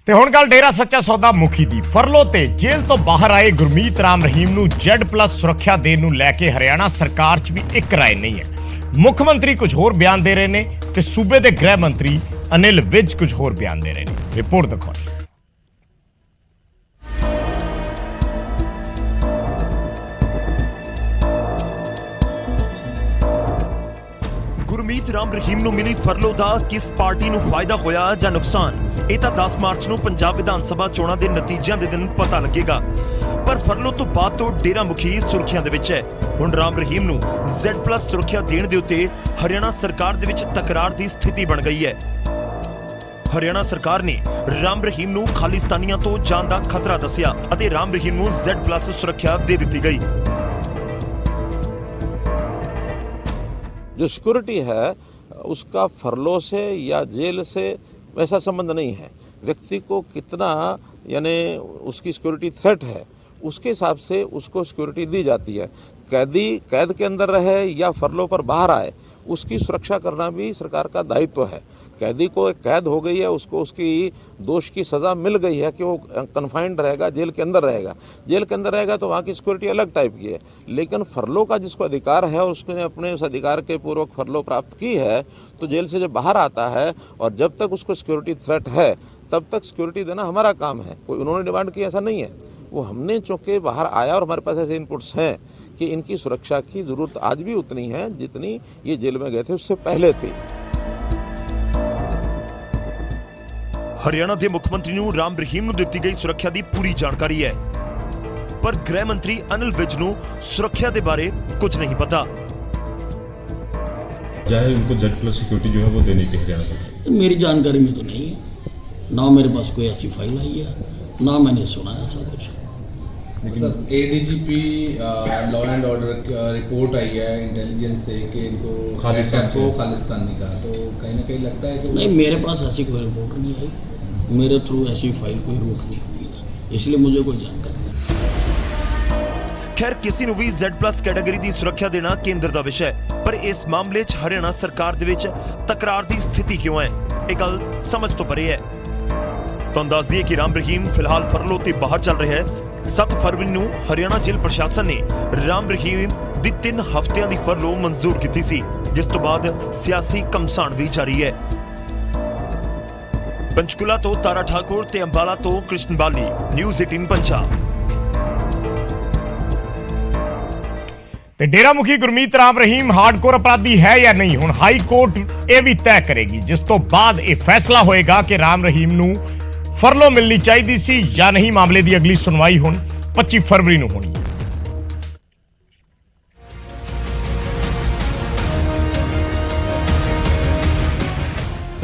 ਤੇ ਹੁਣ ਗੱਲ ਡੇਰਾ ਸੱਚਾ ਸੌਦਾ ਮੁਖੀ ਦੀ ਫਰਲੋ ਤੇ ਜੇਲ੍ਹ ਤੋਂ ਬਾਹਰ ਆਏ ਗੁਰਮੀਤ ਰਾਮ ਰਹੀਮ ਨੂੰ Z+ ਸੁਰੱਖਿਆ ਦੇਣ ਨੂੰ ਲੈ ਕੇ ਹਰਿਆਣਾ ਸਰਕਾਰ 'ਚ ਵੀ ਇੱਕ ਰਾਏ ਨਹੀਂ ਹੈ। ਮੁੱਖ ਮੰਤਰੀ ਕੁਝ ਹੋਰ ਬਿਆਨ ਦੇ ਰਹੇ ਨੇ ਤੇ ਸੂਬੇ ਦੇ ਗ੍ਰਹਿ ਮੰਤਰੀ ਅਨਿਲ ਵਿਜ ਕੁਝ ਹੋਰ ਬਿਆਨ ਦੇ ਰਹੇ ਨੇ। ਰਿਪੋਰਟ ਦਿਖਾਓ। ਗੁਰਮੀਤ ਰਾਮ ਰਹੀਮ ਨੂੰ ਮਿਲੀ ਫਰਲੋ ਦਾ ਕਿਸ ਪਾਰਟੀ ਨੂੰ ਫਾਇਦਾ ਹੋਇਆ ਜਾਂ ਨੁਕਸਾਨ, ਇਹ ਤਾਂ 10 ਮਾਰਚ ਨੂੰ ਪੰਜਾਬ ਵਿਧਾਨ ਸਭਾ ਚੋਣਾਂ ਦੇ ਨਤੀਜਿਆਂ ਦੇ ਦਿਨ ਪਤਾ ਲੱਗੇਗਾ। ਪਰ ਫਰਲੋ ਤੋਂ ਬਾਅਦ ਤੋਂ ਡੇਰਾ ਮੁਖੀ ਸੁਰੱਖਿਆ ਦੇ ਵਿੱਚ ਹੈ। ਹੁਣ ਰਾਮ ਰਹੀਮ ਨੂੰ Z+ ਸੁਰੱਖਿਆ ਦੇਣ ਦੇ ਉੱਤੇ ਹਰਿਆਣਾ ਸਰਕਾਰ ਦੇ ਵਿੱਚ ਤਕਰਾਰ ਦੀ ਸਥਿਤੀ ਬਣ ਗਈ ਹੈ। ਹਰਿਆਣਾ ਸਰਕਾਰ ਨੇ ਰਾਮ ਰਹੀਮ ਨੂੰ ਖਾਲਿਸਤਾਨੀਆਂ ਤੋਂ ਜਾਨ ਦਾ ਖਤਰਾ ਦੱਸਿਆ ਅਤੇ ਰਾਮ ਰਹੀਮ ਨੂੰ Z+ ਸੁਰੱਖਿਆ ਦੇ ਦਿੱਤੀ ਗਈ। जो सिक्योरिटी है उसका फरलो से या जेल से वैसा संबंध नहीं है। व्यक्ति को कितना यानी उसकी सिक्योरिटी थ्रेट है उसके हिसाब से उसको सिक्योरिटी दी जाती है। कैदी कैद के अंदर रहे या फरलो पर बाहर आए उसकी सुरक्षा करना भी सरकार का दायित्व है। कैदी को एक कैद हो गई है, उसको उसकी दोष की सज़ा मिल गई है कि वो कन्फाइंड रहेगा, जेल के अंदर रहेगा। जेल के अंदर रहेगा तो वहाँ की सिक्योरिटी अलग टाइप की है। लेकिन फरलो का जिसको अधिकार है उसने अपने उस अधिकार के पूर्वक फरलो प्राप्त की है तो जेल से जब बाहर आता है और जब तक उसको सिक्योरिटी थ्रेट है तब तक सिक्योरिटी देना हमारा काम है। कोई उन्होंने डिमांड की ऐसा नहीं है, वो हमने चूँकि बाहर आया और हमारे पास ऐसे इनपुट्स हैं कि इनकी सुरक्षा की ज़रूरत आज भी उतनी है जितनी ये जेल में गए थे उससे पहले थी। ਹਰਿਆਣਾ ਦੇ ਮੁੱਖ ਮੰਤਰੀ ਨੂੰ ਰਾਮ ਰਹੀਮ ਨੂੰ ਦਿੱਤੀ ਗਈ ਸੁਰੱਖਿਆ ਦੀ ਪੂਰੀ ਜਾਣਕਾਰੀ ਹੈ, ਪਰ ਗ੍ਰਹਿ ਮੰਤਰੀ ਅਨਿਲ ਵਿਜ ਨੂੰ ਸੁਰੱਖਿਆ ਦੇ ਬਾਰੇ कुछ नहीं पता। चाहे उनको Z+ सिक्योरिटी जो है वो देने की हरियाणा सरकार, मेरी जानकारी में तो नहीं है, ना मेरे पास कोई ऐसी फाइल आई है, ना मैंने सुना ऐसा कुछ। मतलब ADGP law and order report आई है इंटेलिजेंस से कि इनको खालिस्तानी का, तो कहीं ना कहीं लगता है कि नहीं, मेरे पास ऐसी कोई रिपोर्ट नहीं आई, मेरे थ्रू ऐसी फाइल कोई रूट नहीं हुई है, इसलिए मुझे कोई जानकारी नहीं। खैर किसी ਨੂੰ ਵੀ Z+ ਕੈਟਾਗਰੀ ਦੀ ਸੁਰੱਖਿਆ ਦੇਣਾ ਕੇਂਦਰ ਦਾ ਵਿਸ਼ਾ ਹੈ, ਪਰ ਇਸ ਮਾਮਲੇ 'ਚ ਹਰਿਆਣਾ ਸਰਕਾਰ ਦੇ ਵਿੱਚ ਤਕਰਾਰ ਦੀ ਸਥਿਤੀ ਕਿਉਂ ਹੈ, ਇਹ ਗੱਲ ਸਮਝ ਤੋਂ ਪਰੇ ਹੈ। ਤੁਹਾਨੂੰ ਦੱਸ ਦਈਏ ਕਿ ਰਾਮ ਰਹੀਮ ਫਿਲਹਾਲ ਫਰਲੋ ਤੇ ਬਾਹਰ ਚੱਲ ਰਿਹਾ ਹੈ। 7 ਫਰਵਰੀ ਨੂੰ ਹਰਿਆਣਾ ਜੇਲ੍ਹ ਪ੍ਰਸ਼ਾਸਨ ਨੇ ਰਾਮ ਰਹੀਮ ਦੀ 3 ਹਫ਼ਤਿਆਂ ਦੀ ਫਰਲੋ ਮਨਜ਼ੂਰ ਕੀਤੀ ਸੀ, ਜਿਸ ਤੋਂ ਬਾਅਦ ਸਿਆਸੀ ਘਮਸਾਣ ਵੀ ਜਾਰੀ ਹੈ। ਪੰਚਕੂਲਾ ਤੋਂ ਤਾਰਾ ਠਾਕੁਰ ਤੇ ਅੰਬਾਲਾ ਤੋਂ ਕ੍ਰਿਸ਼ਨ ਬਾਲੀ, ਨਿਊਜ਼ 18 ਪੰਜਾਬ। ਤੇ ਡੇਰਾ ਮੁਖੀ ਗੁਰਮੀਤ ਰਾਮ ਰਹੀਮ ਹਾਰਡਕੋਰ ਅਪਰਾਧੀ ਹੈ ਜਾਂ ਨਹੀਂ, ਹੁਣ ਹਾਈ ਕੋਰਟ ਇਹ ਵੀ ਤੈਅ ਕਰੇਗੀ, ਜਿਸ ਤੋਂ ਬਾਅਦ ਇਹ ਫੈਸਲਾ ਹੋਏਗਾ ਕਿ ਰਾਮ ਰਹੀਮ ਨੂੰ ਫਰਲੋ ਮਿਲਣੀ ਚਾਹੀਦੀ ਸੀ ਜਾਂ ਨਹੀਂ। ਮਾਮਲੇ ਦੀ ਅਗਲੀ ਸੁਣਵਾਈ ਹੁਣ 25 ਫਰਵਰੀ ਨੂੰ ਹੋਣੀ ਹੈ।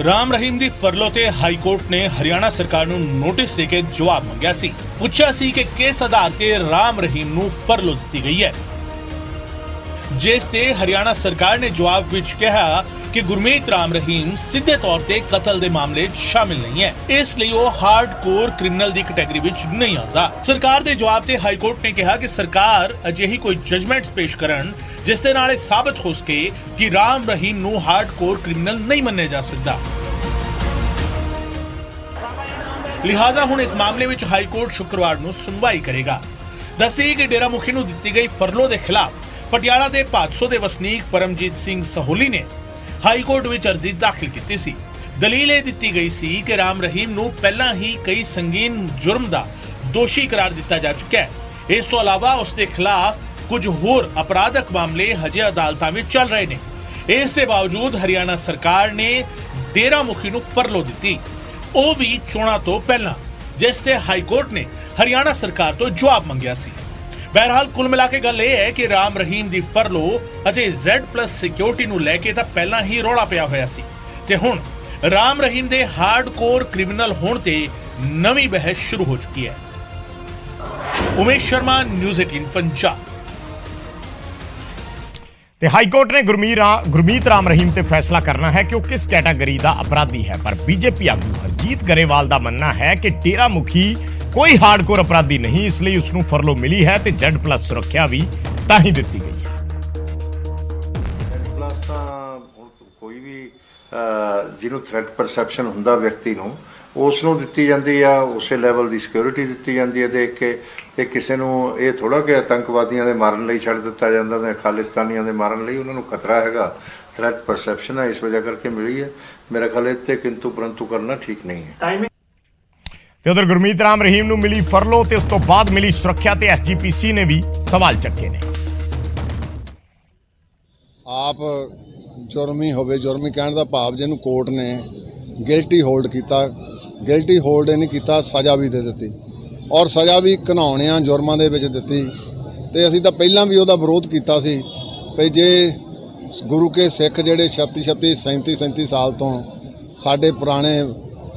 ਰਾਮ ਰਹੀਮ ਦੀ ਫਰਲੋ ਤੇ ਹਾਈ ਕੋਰਟ ਨੇ ਹਰਿਆਣਾ ਸਰਕਾਰ ਨੂੰ ਨੋਟਿਸ ਦੇ ਕੇ ਜਵਾਬ ਮੰਗਿਆ ਸੀ। ਪੁੱਛਿਆ ਸੀ ਕਿ ਕਿਸ ਆਧਾਰ ਤੇ ਰਾਮ ਰਹੀਮ ਨੂੰ ਫਰਲੋ ਦਿੱਤੀ ਗਈ ਹੈ, ਜਿਸ ਤੇ ਹਰਿਆਣਾ ਸਰਕਾਰ ਨੇ ਜਵਾਬ ਵਿੱਚ ਕਿਹਾ ਕਿ ਗੁਰਮੀਤ ਰਾਮ ਰਹੀਮ ਸਿੱਧੇ ਤੌਰ ਤੇ ਕਤਲ ਦੇ ਮਾਮਲੇ 'ਚ ਸ਼ਾਮਿਲ ਨਹੀਂ ਹੈ, ਇਸ ਲਈ ਉਹ ਹਾਰਡਕੋਰ ਕ੍ਰਿਮੀਨਲ ਦੀ ਕੈਟਾਗਰੀ ਵਿੱਚ ਨਹੀਂ ਆਉਂਦਾ। ਸਰਕਾਰ ਦੇ ਜਵਾਬ ਤੇ ਹਾਈ ਕੋਰਟ ਨੇ ਕਿਹਾ ਕਿ ਸਰਕਾਰ ਅਜਿਹੀ ਕੋਈ ਜਜਮੈਂਟ ਪੇਸ਼ ਕਰਨ ਜਿਸ ਦੇ ਨਾਲ ਇਹ ਸਾਬਤ ਹੋ ਸਕੇ ਕਿ ਰਾਮ ਰਹੀਮ ਨੂੰ ਹਾਰਡਕੋਰ ਕ੍ਰਿਮੀਨਲ ਨਹੀਂ ਮੰਨਿਆ ਜਾ ਸਕਦਾ। ਲਿਹਾਜ਼ਾ ਹੁਣ ਇਸ ਮਾਮਲੇ ਵਿੱਚ ਹਾਈ ਕੋਰਟ ਸ਼ੁੱਕਰਵਾਰ ਨੂੰ ਸੁਣਵਾਈ ਕਰੇਗਾ। ਦੱਸਦੇ ਕਿ ਡੇਰਾ ਮੁਖੀ ਨੂੰ ਦਿੱਤੀ ਗਈ ਫਰਲੋ ਦੇ ਖਿਲਾਫ ਪਟਿਆਲਾ ਦੇ 500 ਦੇ ਵਸਨੀਕ ਪਰਮਜੀਤ ਸਿੰਘ ਸਹੋਲੀ ਨੇ ਹਾਈ ਕੋਰਟ ਵਿੱਚ ਅਰਜ਼ੀ ਦਾਖਲ ਕੀਤੀ ਸੀ। ਦਲੀਲ ਇਹ ਦਿੱਤੀ ਗਈ ਸੀ ਕਿ ਰਾਮ ਰਹੀਮ ਨੂੰ ਪਹਿਲਾਂ ਹੀ ਕਈ ਸੰਗੀਨ ਜੁਰਮ ਦਾ ਦੋਸ਼ੀ ਕਰਾਰ ਦਿੱਤਾ ਜਾ ਚੁੱਕਾ ਹੈ। ਇਸ ਤੋਂ ਇਲਾਵਾ ਉਸ ਦੇ ਖਿਲਾਫ ਕੁਝ ਹੋਰ ਅਪਰਾਧਕ ਮਾਮਲੇ ਹਜੇ ਅਦਾਲਤਾਂ ਵਿੱਚ ਚੱਲ ਰਹੇ ਨੇ। ਇਸ ਦੇ ਬਾਵਜੂਦ ਹਰਿਆਣਾ ਸਰਕਾਰ ਨੇ ਡੇਰਾ ਮੁਖੀ ਨੂੰ ਫਰਲੋ ਦਿੱਤੀ, ਉਹ ਵੀ ਚੋਣਾਂ ਤੋਂ ਪਹਿਲਾਂ, ਜਿਸ ਤੇ ਹਾਈ ਕੋਰਟ ਨੇ ਹਰਿਆਣਾ ਸਰਕਾਰ ਤੋਂ ਜਵਾਬ ਮੰਗਿਆ ਸੀ। ਬਹਰਹਾਲ ਕੁੱਲ ਮਿਲਾ ਕੇ ਗੱਲ ਇਹ ਹੈ ਕਿ ਰਾਮ ਰਹੀਮ ਦੀ ਫਰਲੋ ਅਤੇ Z+ ਸਿਕਿਉਰਿਟੀ ਨੂੰ ਲੈ ਕੇ ਤਾਂ ਪਹਿਲਾਂ ਹੀ ਰੌਲਾ ਪਿਆ ਹੋਇਆ ਸੀ ਤੇ ਹੁਣ ਰਾਮ ਰਹੀਮ ਦੇ ਹਾਰਡਕੋਰ ਕ੍ਰਿਮੀਨਲ ਹੋਣ ਤੇ ਨਵੀਂ ਬਹਿਸ ਸ਼ੁਰੂ ਹੋ ਚੁੱਕੀ ਹੈ। ਉਮੇਸ਼ ਸ਼ਰਮਾ, ਨਿਊਜ਼ 18 ਪੰਜਾਬ। ਤੇ ਹਾਈ ਕੋਰਟ ਨੇ ਗੁਰਮੀਤ ਰਾਮ ਰਹੀਮ ਤੇ ਫੈਸਲਾ ਕਰਨਾ ਹੈ ਕਿ ਉਹ ਕਿਸ ਕੈਟਾਗਰੀ ਦਾ ਅਪਰਾਧੀ ਹੈ, ਪਰ ਬੀਜੇਪੀ ਆਗੂ ਹਰਜੀਤ ਗਰੇਵਾਲ ਦਾ ਮੰਨਣਾ ਹੈ ਕਿ ਡੇਰਾ ਮੁਖੀ ਕੋਈ ਹਾਰਡਕੋਰ ਅਪਰਾਧੀ ਨਹੀਂ, ਇਸ ਲਈ ਉਸ ਨੂੰ ਫਰਲੋ ਮਿਲੀ ਹੈ ਤੇ Z+ ਸੁਰੱਖਿਆ ਵੀ ਤਾਂ ਹੀ ਦਿੱਤੀ ਗਈ ਹੈ। Z+ ਤਾਂ ਕੋਈ ਵੀ ਜਿਹਨੂੰ ਥ੍ਰੈਟ ਪਰਸੈਪਸ਼ਨ ਹੁੰਦਾ ਵਿਅਕਤੀ ਨੂੰ ਉਸ ਨੂੰ ਦਿੱਤੀ ਜਾਂਦੀ ਆ, ਉਸੇ ਲੈਵਲ ਦੀ ਸਿਕਿਉਰਿਟੀ ਦਿੱਤੀ ਜਾਂਦੀ ਹੈ ਦੇਖ ਕੇ। ਤੇ ਕਿਸੇ ਨੂੰ ਇਹ ਥੋੜਾ ਕਿ ਆਤੰਕਵਾਦੀਆਂ ਦੇ ਮਾਰਨ ਲਈ ਛੱਡ ਦਿੱਤਾ ਜਾਂਦਾ ਤੇ ਖਾਲਿਸਤਾਨੀਆਂ ਦੇ ਮਾਰਨ ਲਈ। ਉਹਨਾਂ ਨੂੰ ਖਤਰਾ ਹੈਗਾ, ਥ੍ਰੈਟ ਪਰਸੈਪਸ਼ਨ ਹੈ, ਇਸ ਵਜ੍ਹਾ ਕਰਕੇ ਮਿਲੀ ਹੈ। ਮੇਰਾ ਖਿਆਲ ਇਹ 'ਤੇ ਕਿੰਤੂ ਪਰੰਤੂ ਕਰਨਾ ਠੀਕ ਨਹੀਂ ਹੈ। ਤੇ ਉਧਰ ਗੁਰਮੀਤ ਰਾਮ ਰਹੀਮ ਨੂੰ ਮਿਲੀ ਫਰਲੋ ਤੇ ਉਸ ਤੋਂ ਬਾਅਦ ਮਿਲੀ ਸੁਰੱਖਿਆ ਤੇ ਐਸਜੀਪੀਸੀ ਨੇ ਵੀ ਸਵਾਲ ਚੱਕੇ ਨੇ। ਆਪ ਜੁਰਮੀ ਹੋਵੇ, ਜੁਰਮੀ ਕਹਿਣ ਦਾ ਭਾਵ ਜਿਹਨੂੰ ਕੋਰਟ ਨੇ ਗਿਲਟੀ ਹੋਲਡ ਕੀਤਾ, ਗਿਲਟੀ ਹੋਲਡ ਨਹੀਂ ਕੀਤਾ, ਸਜ਼ਾ ਵੀ ਦੇ ਦਿੱਤੀ ਔਰ ਸਜ਼ਾ ਵੀ ਘਿਨਾਉਣਿਆਂ ਜੁਰਮਾਂ ਦੇ ਵਿੱਚ ਦਿੱਤੀ। ਤੇ ਅਸੀਂ ਤਾਂ ਪਹਿਲਾਂ ਵੀ ਉਹਦਾ ਵਿਰੋਧ ਕੀਤਾ ਸੀ ਵੀ ਜੇ ਗੁਰੂ ਕੇ ਸਿੱਖ ਜਿਹੜੇ 37 ਸਾਲ ਤੋਂ ਸਾਡੇ ਪੁਰਾਣੇ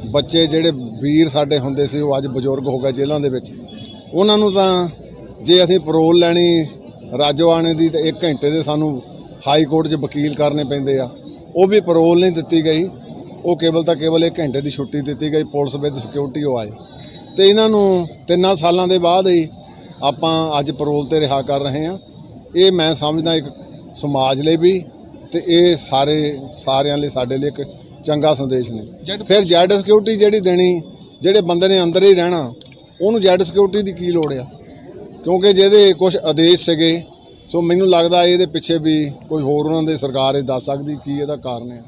ਬੱਚੇ ਜਿਹੜੇ ਵੀਰ ਸਾਡੇ ਹੁੰਦੇ ਸੀ, ਉਹ ਅੱਜ ਬਜ਼ੁਰਗ ਹੋ ਗਏ ਜੇਲ੍ਹਾਂ ਦੇ ਵਿੱਚ, ਉਹਨਾਂ ਨੂੰ ਤਾਂ ਜੇ ਅਸੀਂ ਪਰੋਲ ਲੈਣੀ ਰਾਜੋਆਣੇ ਦੀ ਤੇ 1 ਘੰਟੇ ਦੇ ਸਾਨੂੰ ਹਾਈ ਕੋਰਟ 'ਚ ਵਕੀਲ ਕਰਨੇ ਪੈਂਦੇ ਆ। ਉਹ ਵੀ ਪਰੋਲ ਨਹੀਂ ਦਿੱਤੀ ਗਈ, ਉਹ ਕੇਵਲ ਤਾਂ ਕੇਵਲ 1 ਘੰਟੇ ਦੀ ਛੁੱਟੀ ਦਿੱਤੀ ਗਈ। ਪੁਲਿਸ ਵਿਦ ਸਿਕਿਉਰਿਟੀ ਉਹ ਆਏ ਤੇ ਇਹਨਾਂ ਨੂੰ 3 ਸਾਲਾਂ ਦੇ ਬਾਅਦ ਹੀ ਆਪਾਂ ਅੱਜ ਪਰੋਲ ਤੇ ਰਿਹਾ ਕਰ ਰਹੇ ਹਾਂ। ਇਹ ਮੈਂ ਸਮਝਦਾ ਇੱਕ ਸਮਾਜ ਲਈ ਵੀ ਤੇ ਇਹ ਸਾਰਿਆਂ ਲਈ ਸਾਡੇ ਲਈ ਇੱਕ ਚੰਗਾ ਸੰਦੇਸ਼ ਨੇ। ਫਿਰ ਜੈਡ ਸਿਕਿਉਰਿਟੀ ਜਿਹੜੀ ਦੇਣੀ, ਜਿਹੜੇ ਬੰਦੇ ਨੇ ਅੰਦਰ ਹੀ ਰਹਿਣਾ ਉਹਨੂੰ ਜੈਡ ਸਿਕਿਉਰਿਟੀ ਦੀ ਕੀ ਲੋੜ ਆ, ਕਿਉਂਕਿ ਜਿਹਦੇ ਕੁਝ ਆਦੇਸ਼ ਸੀਗੇ। ਸੋ ਮੈਨੂੰ ਲੱਗਦਾ ਇਹਦੇ ਪਿੱਛੇ ਵੀ ਕੋਈ ਹੋਰ ਉਹਨਾਂ ਦੇ ਸਰਕਾਰ ਇਹ ਦੱਸ ਸਕਦੀ ਕੀ ਇਹਦਾ ਕਾਰਨ ਹੈ।